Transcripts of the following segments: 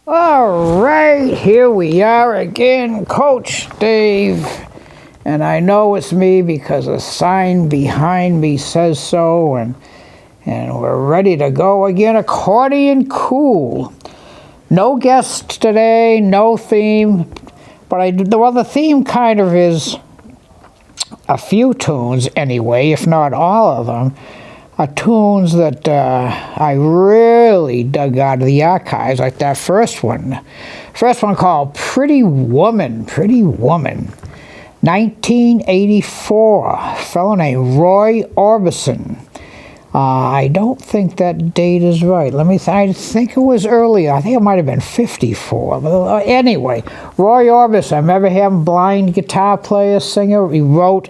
All right, here we are again, Coach Dave. And I know it's me because a sign behind me says so, and we're ready to go again. Accordion Cool. No guests today, no theme, but the theme kind of is a few tunes anyway, if not all of them, are tunes that I really dug out of the archives, like that first one. First one called Pretty Woman, 1984, a fellow named Roy Orbison. I don't think that date is right. I think it was earlier. I think it might have been 54. But anyway, Roy Orbison, I remember him, blind guitar player, singer. He wrote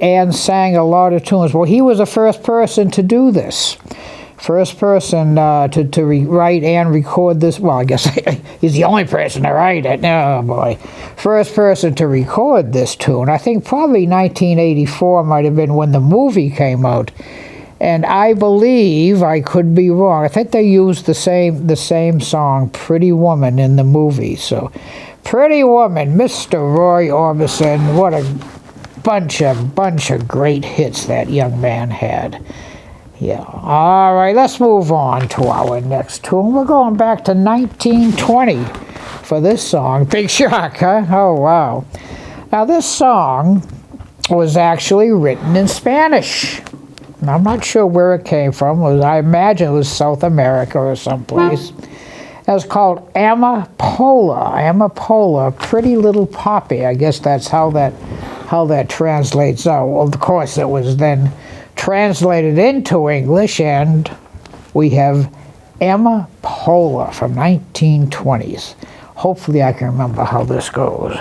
and sang a lot of tunes. Well, he was the first person to do this. First person to write and record this. Well, I guess he's the only person to write it. Oh, boy. First person to record this tune. I think probably 1984 might have been when the movie came out. And I believe, I could be wrong, I think they used the same song, Pretty Woman, in the movie. So, Pretty Woman, Mr. Roy Orbison, what a bunch of great hits that young man had. Yeah. All right, let's move on to our next tune. We're going back to 1920 for this song. Big shock, huh? Oh, wow. Now, this song was actually written in Spanish. I'm not sure where it came from. I imagine it was South America or someplace. It was called Amapola, Pretty Little Poppy. I guess that's how that translates out. Well, of course, it was then translated into English, and we have Amapola from 1920s. Hopefully I can remember how this goes.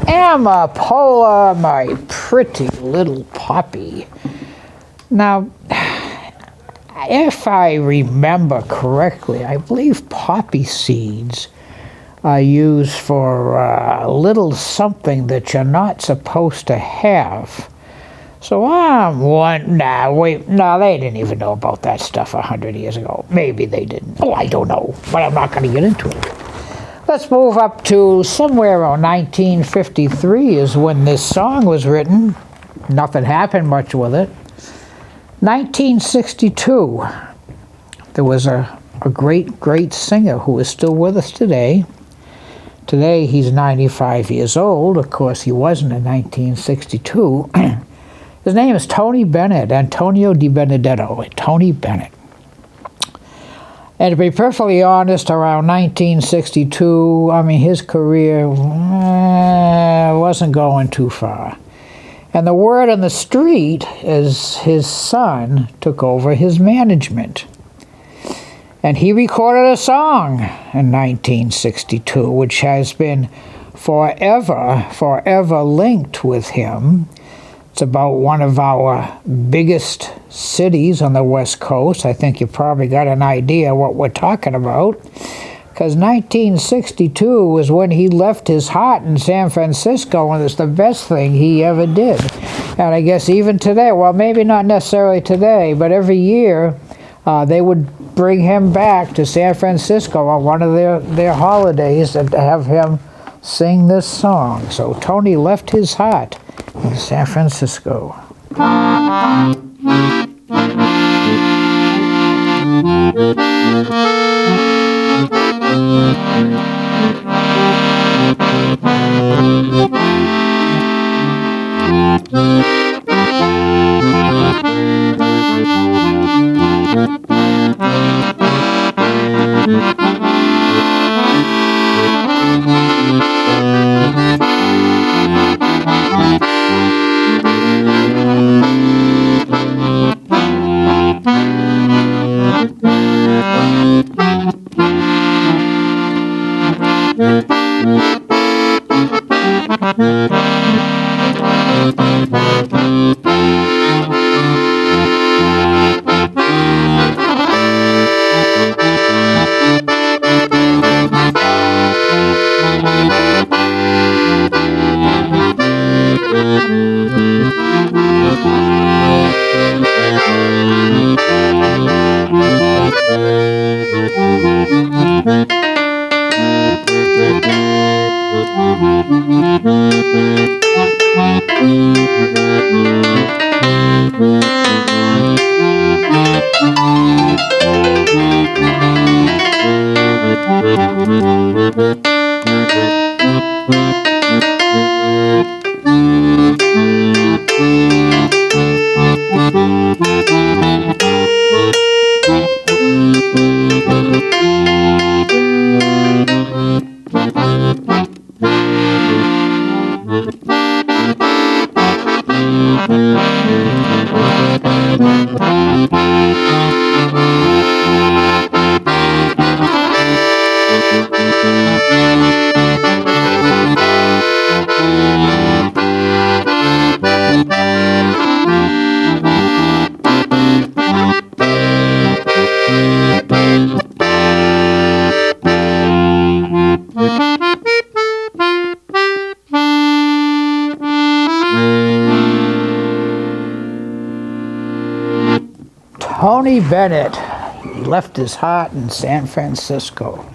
Amapola, my pretty little poppy. Now, if I remember correctly, I believe poppy seeds are used for a little something that you're not supposed to have. So they didn't even know about that stuff 100 years ago. Maybe they didn't. Oh, I don't know, but I'm not going to get into it. Let's move up to somewhere around 1953 is when this song was written. Nothing happened much with it. 1962, there was a great singer who is still with us today. Today he's 95 years old. Of course, he wasn't in 1962. His name is Tony Bennett, Antonio Di Benedetto, Tony Bennett. And to be perfectly honest, around 1962, his career wasn't going too far. And the word on the street is his son took over his management. And he recorded a song in 1962, which has been forever linked with him. It's about one of our biggest cities on the West Coast. I think you probably got an idea what we're talking about. Because 1962 was when he left his heart in San Francisco, and it's the best thing he ever did. And I guess even today, well, maybe not necessarily today, but every year they would bring him back to San Francisco on one of their holidays and have him sing this song. So Tony left his heart in San Francisco. Tony Bennett, he left his heart in San Francisco.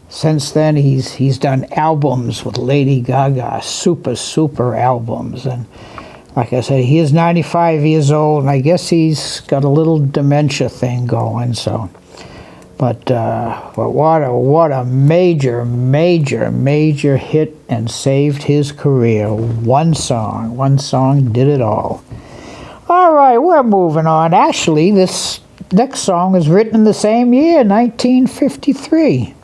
Since then, he's done albums with Lady Gaga, super albums. And like I said, he is 95 years old, and I guess he's got a little dementia thing going. So, but what a major hit and saved his career. One song did it all. All right, we're moving on. Actually, this next song was written in the same year, 1953.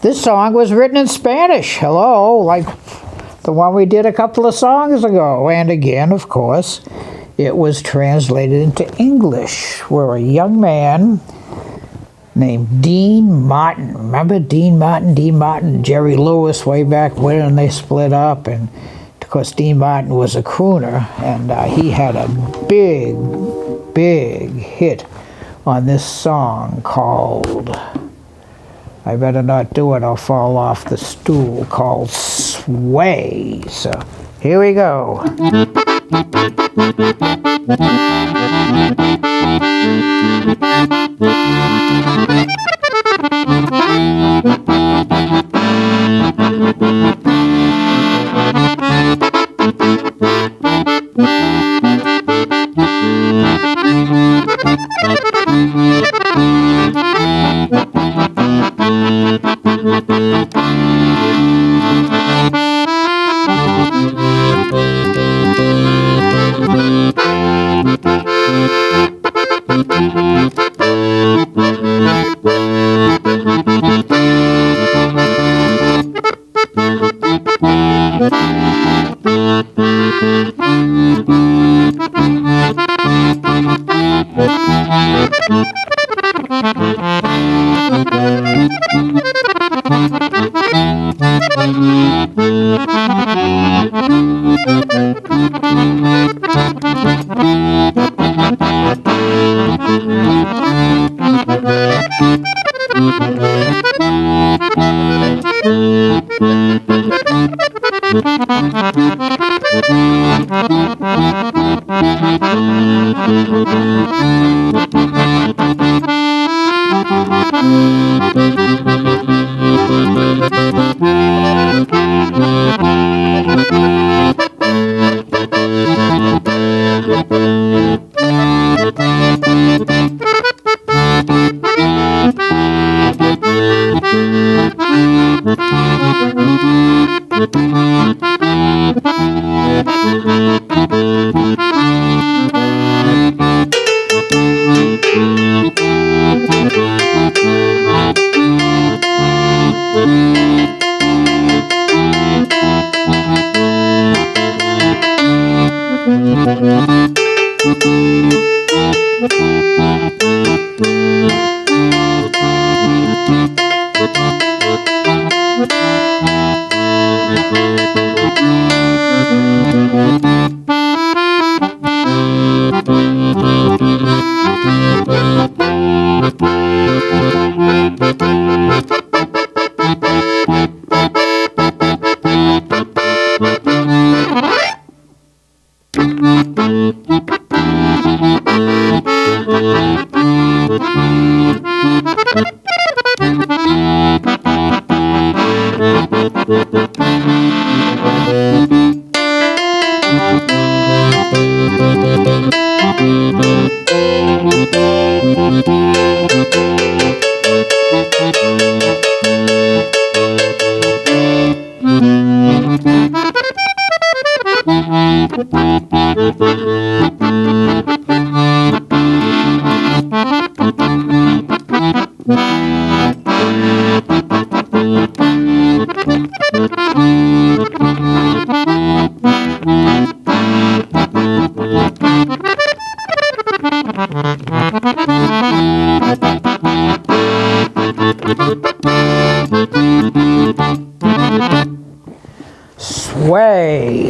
This song was written in Spanish, hello, like the one we did a couple of songs ago. And again, of course, it was translated into English, where a young man named Dean Martin, remember Dean Martin? Dean Martin and Jerry Lewis way back when they split up, and of course Dean Martin was a crooner, and he had a big hit on this song called, I better not do it, I'll fall off the stool, called Sway. So here we go.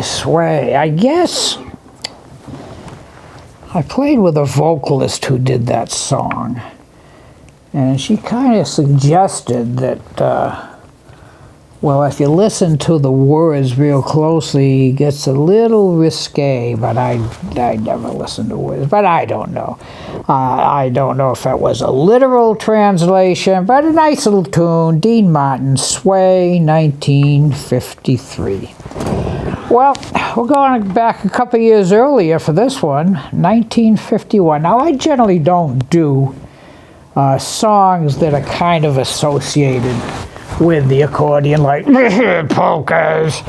Sway. I guess I played with a vocalist who did that song, and she kind of suggested that, well, if you listen to the words real closely, it gets a little risque, but I never listened to words, but I don't know. I don't know if that was a literal translation, but a nice little tune, Dean Martin, Sway, 1953. Well, we're going back a couple years earlier for this one, 1951. Now, I generally don't do songs that are kind of associated with the accordion, like polkas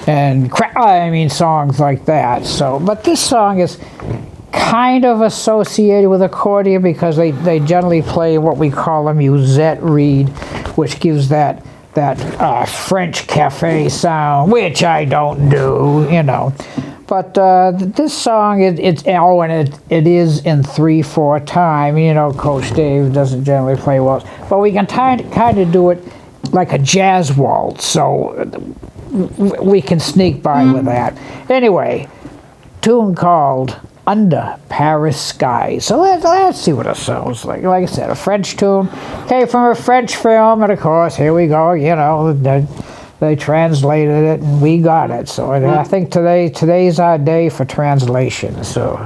and songs like that. So, but this song is kind of associated with accordion because they generally play what we call a musette reed, which gives that French cafe sound, which I don't do, you know. But this song, it is in 3/4 time. You know, Coach Dave doesn't generally play waltz, but we can kind of do it like a jazz waltz, so we can sneak by with that. Anyway, tune called Under Paris Skies. So let's see what it sounds like. Like I said, a French tune, came from a French film, and of course, here we go, you know, they translated it, and we got it. So I think today's our day for translation, so.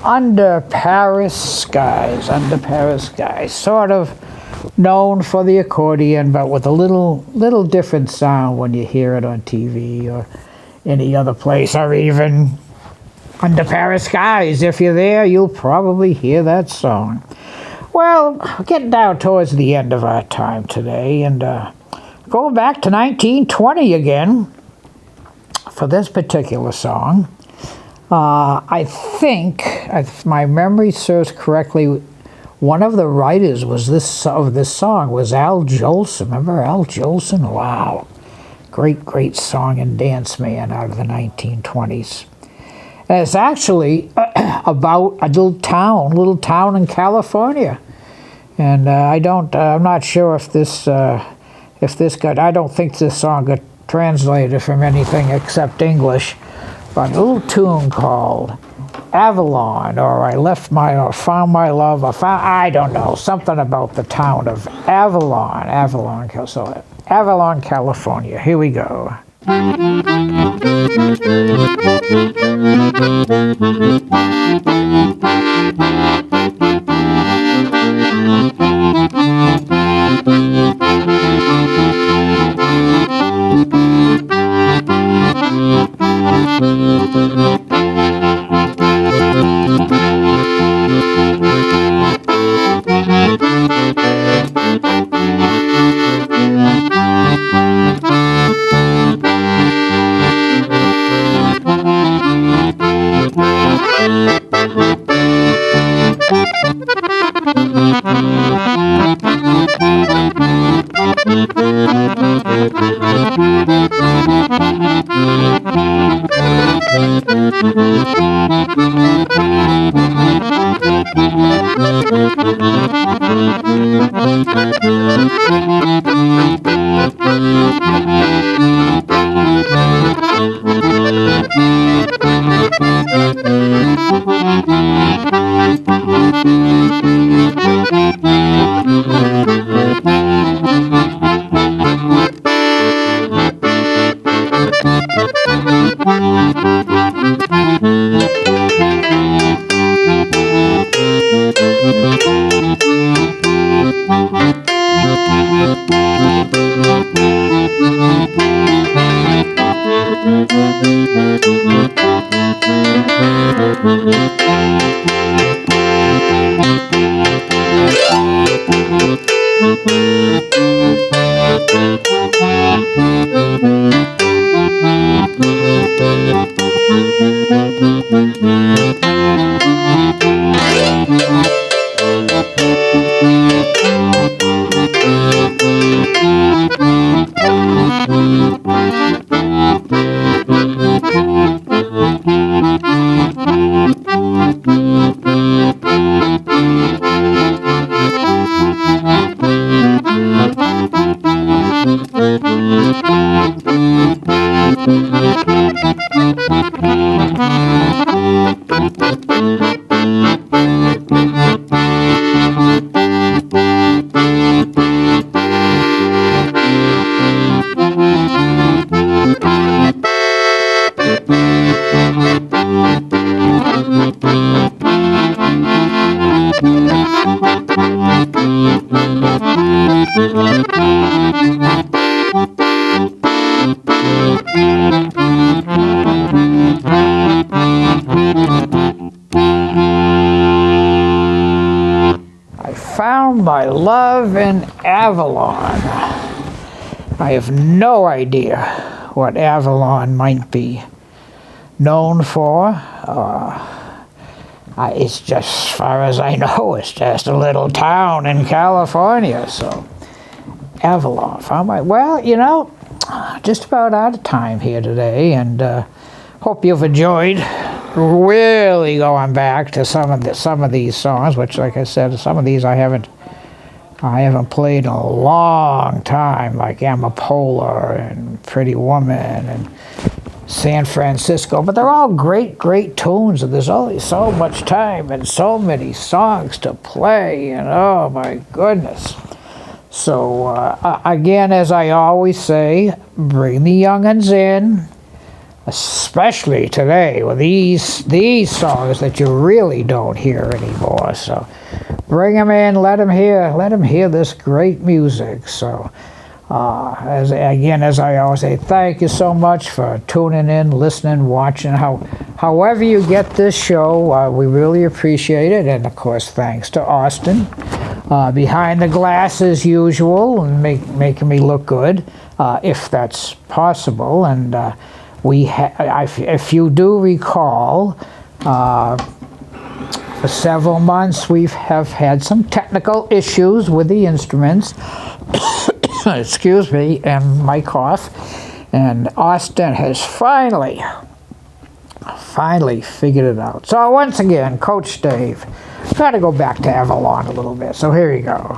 Under Paris Skies, sort of known for the accordion, but with a little different sound when you hear it on TV or any other place, or even Under Paris Skies. If you're there, you'll probably hear that song. Well, getting down towards the end of our time today, and going back to 1920 again for this particular song. I think, if my memory serves correctly, one of the writers of this song was Al Jolson. Remember Al Jolson? Wow. Great song and dance man out of the 1920s. And it's actually about a little town in California. And I'm not sure if this got, I don't think this song got translated from anything except English. But a little tune called Avalon, or Found My Love, I don't know, something about the town of Avalon, California. Here we go. Love in Avalon. I have no idea what Avalon might be known for. It's just, as far as I know, it's just a little town in California. So, Avalon. Well, you know, just about out of time here today, and hope you've enjoyed really going back to some of these songs, which, like I said, some of these I haven't played in a long time, like Amapola and Pretty Woman and San Francisco, but they're all great tunes, and there's only so much time and so many songs to play, and oh my goodness. So again, as I always say, bring the young'uns in, especially today with these songs that you really don't hear anymore. So bring them in, let them hear this great music. So as I always say, thank you so much for tuning in, listening, watching. However you get this show, we really appreciate it. And of course, thanks to Austin behind the glass as usual, and making me look good, if that's possible. And if you do recall, for several months we have had some technical issues with the instruments. Excuse me, and my cough. And Austin has finally figured it out. So once again, Coach Dave, got to go back to Avalon a little bit. So here you go.